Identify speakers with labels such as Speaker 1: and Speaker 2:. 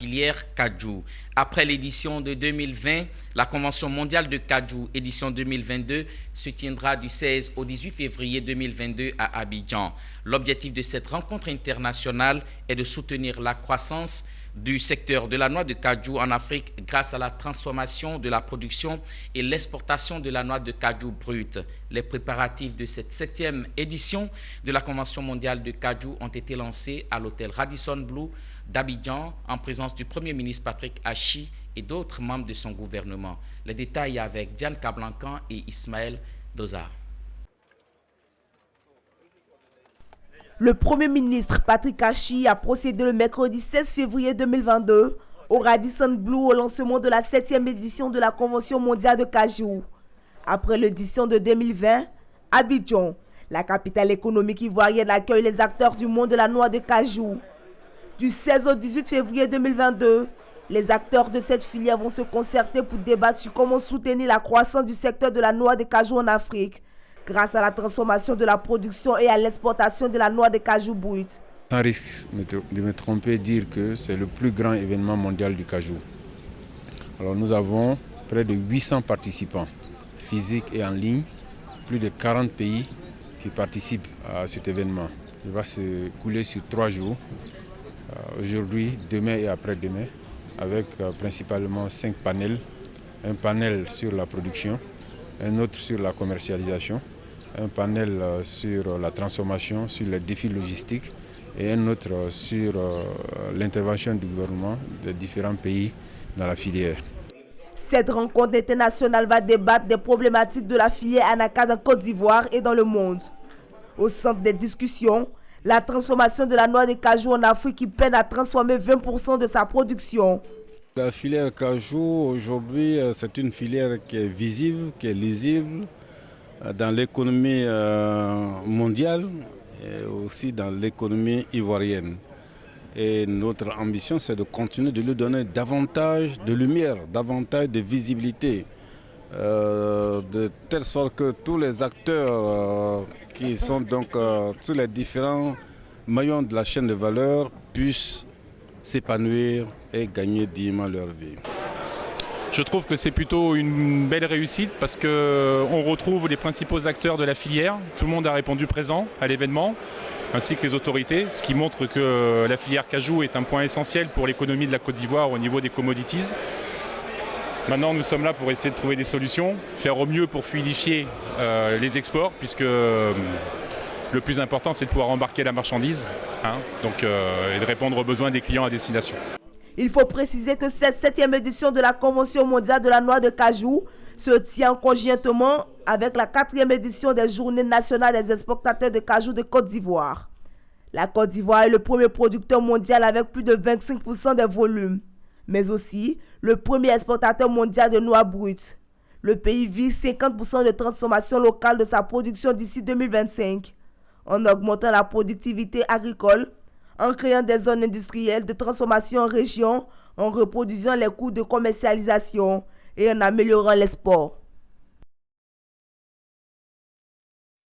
Speaker 1: Filière Kaju. Après l'édition de 2020, la Convention mondiale de Kaju, édition 2022, se tiendra du 16 au 18 février 2022 à Abidjan. L'objectif de cette rencontre internationale est de soutenir la croissance du secteur de la noix de Kaju en Afrique grâce à la transformation de la production et l'exportation de la noix de Kaju brute. Les préparatifs de cette 7e édition de la Convention mondiale de Kaju ont été lancés à l'hôtel Radisson Blu d'Abidjan en présence du Premier ministre Patrick Achi et d'autres membres de son gouvernement. Les détails avec Diane Kablankan et Ismaël Doza.
Speaker 2: Le Premier ministre Patrick Achi a procédé le mercredi 16 février 2022 au Radisson Blu au lancement de la 7e édition de la Convention mondiale de Kaju. Après l'édition de 2020, Abidjan, la capitale économique ivoirienne, accueille les acteurs du monde de la noix de Kaju. Du 16 au 18 février 2022, les acteurs de cette filière vont se concerter pour débattre sur comment soutenir la croissance du secteur de la noix de Kaju en Afrique, grâce à la transformation de la production et à l'exportation de la noix de Kaju brute.
Speaker 3: Sans risque de me tromper et dire que c'est le plus grand événement mondial du Kaju. Alors nous avons près de 800 participants, physiques et en ligne, plus de 40 pays qui participent à cet événement. Il va se couler sur 3 jours, aujourd'hui, demain et après-demain, avec principalement 5 panels. Un panel sur la production, un autre sur la commercialisation, un panel sur la transformation, sur les défis logistiques et un autre sur l'intervention du gouvernement de différents pays dans la filière.
Speaker 2: Cette rencontre internationale va débattre des problématiques de la filière anacarde en Côte d'Ivoire et dans le monde. Au centre des discussions, la transformation de la noix de Kaju en Afrique qui peine à transformer 20% de sa production.
Speaker 4: La filière Kaju aujourd'hui, c'est une filière qui est visible, qui est lisible dans l'économie mondiale et aussi dans l'économie ivoirienne. Et notre ambition, c'est de continuer de lui donner davantage de lumière, davantage de visibilité, de telle sorte que tous les acteurs qui sont donc sur les différents maillons de la chaîne de valeur puissent s'épanouir et gagner dignement leur vie.
Speaker 5: Je trouve que c'est plutôt une belle réussite parce qu'on retrouve les principaux acteurs de la filière. Tout le monde a répondu présent à l'événement, ainsi que les autorités, ce qui montre que la filière Kaju est un point essentiel pour l'économie de la Côte d'Ivoire au niveau des commodities. Maintenant, nous sommes là pour essayer de trouver des solutions, faire au mieux pour fluidifier les exports, puisque le plus important, c'est de pouvoir embarquer la marchandise et de répondre aux besoins des clients à destination.
Speaker 2: Il faut préciser que cette 7e édition de la Convention mondiale de la noix de Kaju se tient conjointement avec la 4e édition des Journées nationales des exportateurs de Kaju de Côte d'Ivoire. La Côte d'Ivoire est le premier producteur mondial avec plus de 25% des volumes, mais aussi le premier exportateur mondial de noix brutes. Le pays vise 50% de transformation locale de sa production d'ici 2025, en augmentant la productivité agricole, en créant des zones industrielles de transformation en région, en reproduisant les coûts de commercialisation et en améliorant l'export.